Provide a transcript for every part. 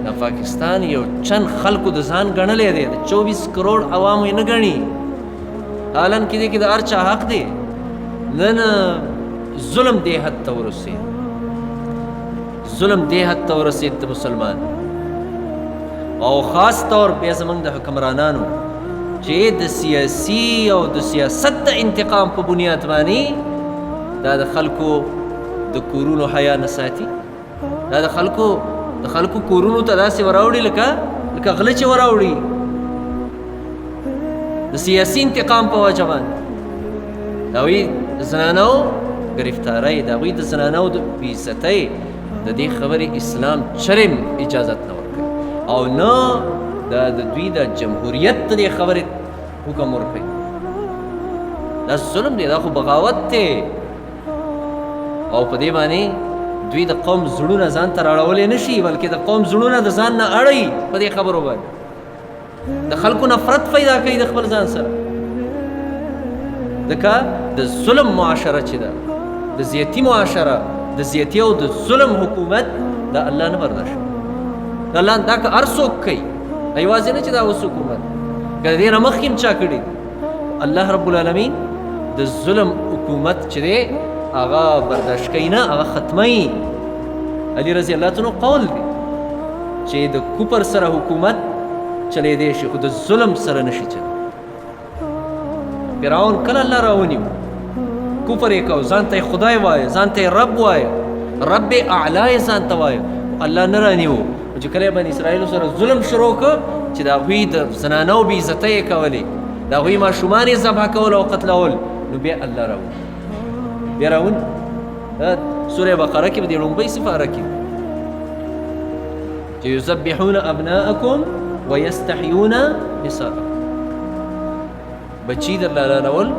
دا پاکستان یو چند خلکو د ځان ګڼلی دی، د 24 کروڑ عوامو یې نه ګڼي. حالان کې دی کې د هر چا حق دی. نن ظلم دې حد ته ورسېد، ظلم دې حد ته ورسېد د مسلمان، او خاص طور بیا زموږ د حکمرانانو چې د سیاسي او د سیاست د انتقام په بنیاد باندې دا د خلکو د کورونو حیا نه ساتي. دا د خلکو کورونو ته داسې وراوړي لکه غله چې وراوړي د سیاسي انتقام په وجه باندې. د هغوی د زنانو ګرفتارۍ، د هغوی د زنانو د بېعزتۍ، د دې خبرې اسلام چرم اجازت نه ورکوي، او نه د دوی د جمهوریت د دې خبرې حکم ورکوي. دا ظلم دی، دا خو بغاوت دی. او په دې باندې دوی د قوم زړونه ځان ته راړولی نه شي، بلکې د قوم زړونه د ځان نه اړوي. په دې خبرو باندې د خلکو نفرت پیدا کوي د خپل ځان سره. ځکه د ظلم معاشره چې ده، د زیاتي معاشره، د زیاتي او د ظلم حکومت دا الله نه برداشت کوي. الله دا که هر څوک کوي، یوازې نه چې دا اوس حکومت، که د دې نه مخکې هم چا کړي، الله رب العالمین د ظلم حکومت چې دی هغه برداشت کوي نه، هغه ختموي. علي رضی الله عنه قول دی چې د کفر سره حکومت چلیدی شي، خو د ظلم سره نشي چلی. فرعون کله الله راونیو، کفر یې کو، ځان ته خدای وایه، ځان ته رب وایه، رب اعلی یې ځان ته وایه، الله نه رانیو. چې کله بني اسرائیلو سره ظلم شروع کړ، چې د هغوی د زنانو بېعزتۍ یې کولې، د هغوی ماشومان یې ذبح کول او قتلول، نو بیا الله راونی. بیا راونی سوره بقره کې به د لومبۍ سپاره کې چې یذبحون ابناءکم ویستحیون نساءکم، بچی در لالول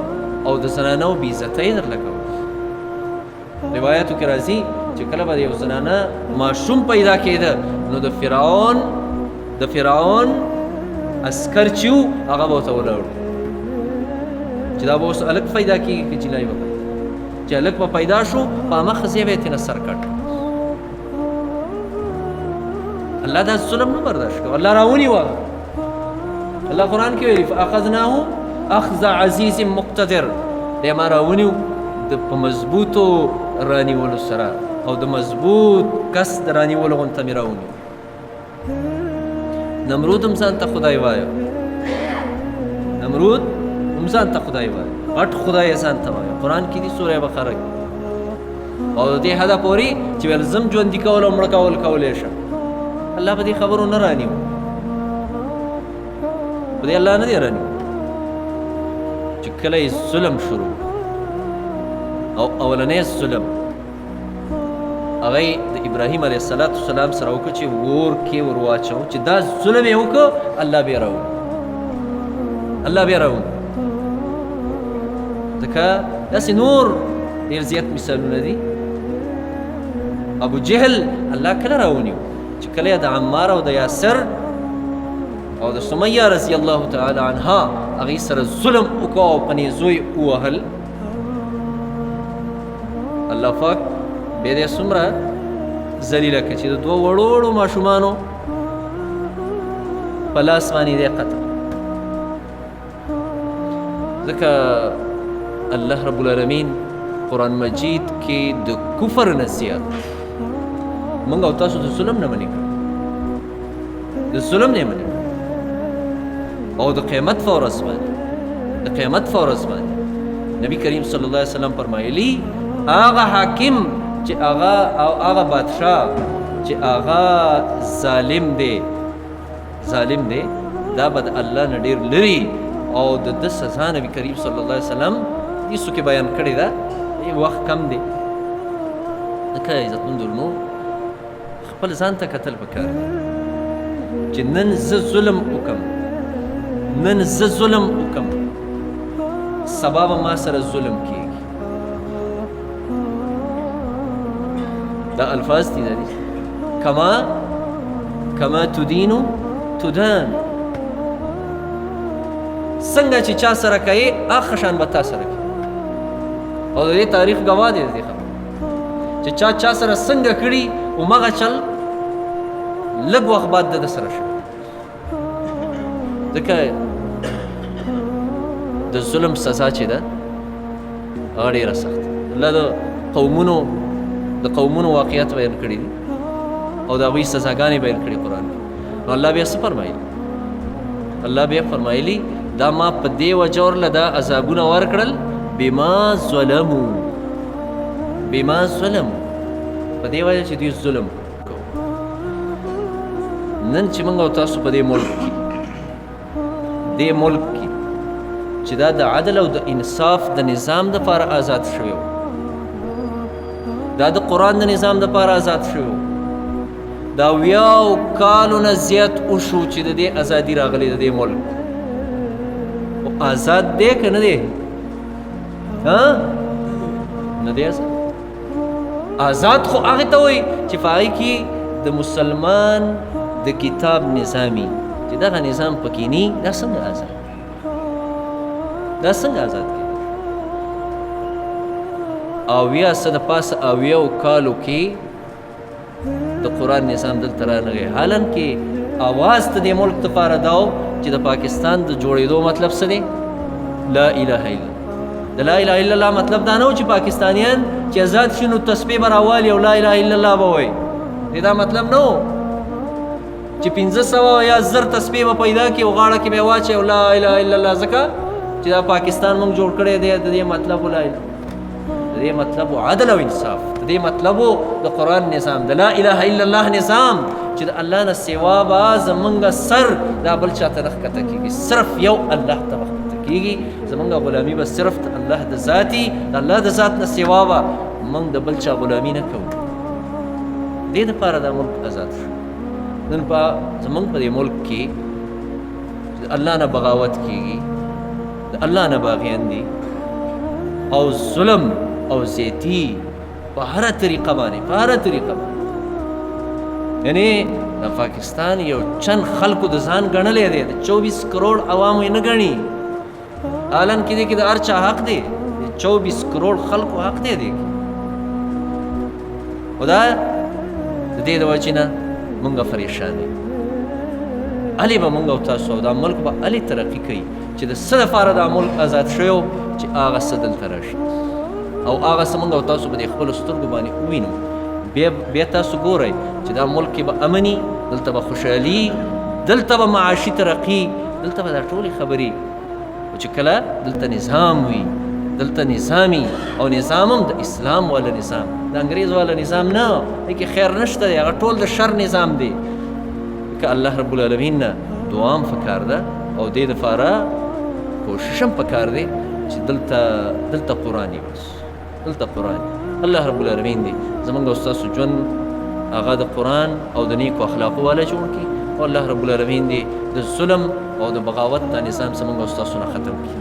او د زنانو بېعزتۍ در لکول. روایاتو کې راځي چې کله به یو زنانه ماشوم پیدا کېده، نو د فرعون عسکر چې و هغه به ورته ولاړ چې دا به اوس هلک پیدا کېږي که جنۍ به پیدا، چې هلک به پیدا شو په همه ښځې به یې ترېنه سر کټ. الله دا ظلم نه برداشت کوي، الله راونیوه. الله قرآن کې ویلي فاخذناه اخذ عزیز مقتدر، دی ما راونیو په مضبوطو رانیولو سره، او د مضبوط کس د رانیولو غونته مې راونیو. نمرود هم ځان ته خدای وایه، نمرود هم ځان ته خدای وایه، غټ خدای یې ځان ته وایه. قرآن کې دي سوره بقره کې. او د دې حده پورې چې ویل زم ژوندي کول او مړه کول کولی شم، الله په دې خبرو نه رانیو، په دې الله نه دی رانیو. چې کله یې ظلم شروع، او اولنی ظلم هغه د ابراهیم علیه السلام سره وکړه چې اور کې ور واچو، چې دا ظلم یې وکړه، الله بیا راونی، الله بیا راونی. ځکه داسې نور ډېر زیات مثالونه دي. ابو جهل الله کله راونیو، چې کله د عمار او د یاسر او د سمیه رضی الله تعالی عنها هغې سره ظلم وکړه او په نیزو یې ووهل، الله پاک بیا دې څومره ذلیله کړه چې د دوه وړو ماشومانو په لاس باندې دی قتل. ځکه الله رب العالمین قرآن مجید کې د کفر نه زیات موږ او تاسو د ظلم نه منې کړ، د ظلم نه منې کړ. او د قیامت په ورځ باندې، د قیامت په ورځ باندې نبی کریم صلی الله علیه وسلم فرمایلی هغه حاکم چې هغه بادشاه چې هغه ظالم دی دا به د الله نه ډېر لري، او د ده سزا نبی کریم صلی الله علیه وسلم حدیثو کې بیان کړې ده. وخت کم دی، ځکه عزتمندو علمو خپل ځان ته کتل پکار دی چې نن زه ظلم وکم، سبا به ما سره ظلم کېږي. دا الفاظ دي کما تدینو تدان، څنګه چې چا سره کوي هغه شان به تا سره کوي. او د دې تاریخ ګواه دی دې خبرې چې چا سره څنګه کړي، همغه چل لږ وخت بعد د سره شو ځکه د ظلم سزا چې ده هغه ډېره سخته الله د قومونو واقعیت بیان کړي دي او د هغوی سزاګانې بیان کړي قرآن کې نو الله بیا څه فرمایي الله بیا فرمایلي دا ما په دې وجه ورله دا عذابونه ورکړل بما ظلمو په دې وجه چې دوی ظلم کوو نن چې موږ او تاسو په دې ملک کې چې دا د عدل او د انصاف د نظام دپاره آزاد شوی و دا د قرآن د نظام دپاره آزاد شوی و دا 80 کالو نه زیات وشو چې د دې ازادي راغلې د دې ملک او آزاد دی که نه دی نه دی آزاد خو هغې ته وایي چې په هغې کې د مسلمان د کتاب نظامي چې دغه نظام پکې ني دا څنګه آزاد کېږي اویا څه د پاسه 80 کالو کې د قرآن نظام دلته رانغی حالانکې اواز ته دې ملک دپاره دا و چې د پاکستان د جوړېدو مطلب څه دی لا اله الا د لا اله الا الله مطلب دا نه و چې پاکستانیان چې آزاد شي نو تسبیح به راوالي او لا اله الا الله به وایي دا مطلب نه و چې 500 یا 1000 تسبیح به پیدا کړي او غاړه کې به یې واچوي او لا اله الا الله ځکه چې دا پاکستان موږ جوړ کړی دی د دې مطلب لا اله د دې مطلب عدل او انصاف د دې مطلب د قرآن نظام د لا اله الا الله نظام چې د الله نه سوا به زمونږ سر دا بل چا ته نه ښکته کېږي صرف یو الله ته به ښکته کېږي زمونږ غلامي به صرف د الله د ذاتي د الله د ذات نه سوا به موږ د بل چا غلامي نه کوو دې دپاره دا ملک آزاد شو نن زمونږ په دې ملک کې د الله نه بغاوت کېږي د الله نه باغیان دي او ظلم او زیتی په هره طریقه باندې یعنی د پاکستان یو چند خلکو د ځان ګڼلی دی د 24 کروڑ عوامو یې نه ګڼي حالان کې دی کې د هر چا حق دی د 24 کروڑ خلکو حق دی دی خو دا د دې د وجې نه مونږ پریشان یو هلې به مونږ او تاسو او دا ملک به هلې ترقي کوي چې د څه دپاره دا ملک آزاد شوی و چې هغه څه دلته راشي او هغه څه مونږ او تاسو به د خپلو سترګو باندې ووینو بیا تاسو ګورئ چې دا ملک کې به امني دلته به خوشحالي دلته به معاشي ترقي دلته به دا ټولې خبرې او چې کله دلته نظام وي دلته نظامي او نظام هم د اسلام والا نظام د انګریز والا نظام نه دی کې خیر نشته دی هغه ټول د شر نظام دی که الله رب العالمین نه دعا هم پکار ده او دې دپاره کوشش هم پکار دی چې دلته قرآن وي بس دلته قرآن الله رب العالمین دی زمونږ او ستاسو ژوند هغه د قرآن او د نیکو اخلاقو والا جوړ کړي او الله رب العالمین دی د ظلم او د بغاوت دا نظام زمونږ او ستاسو نه ختم کړي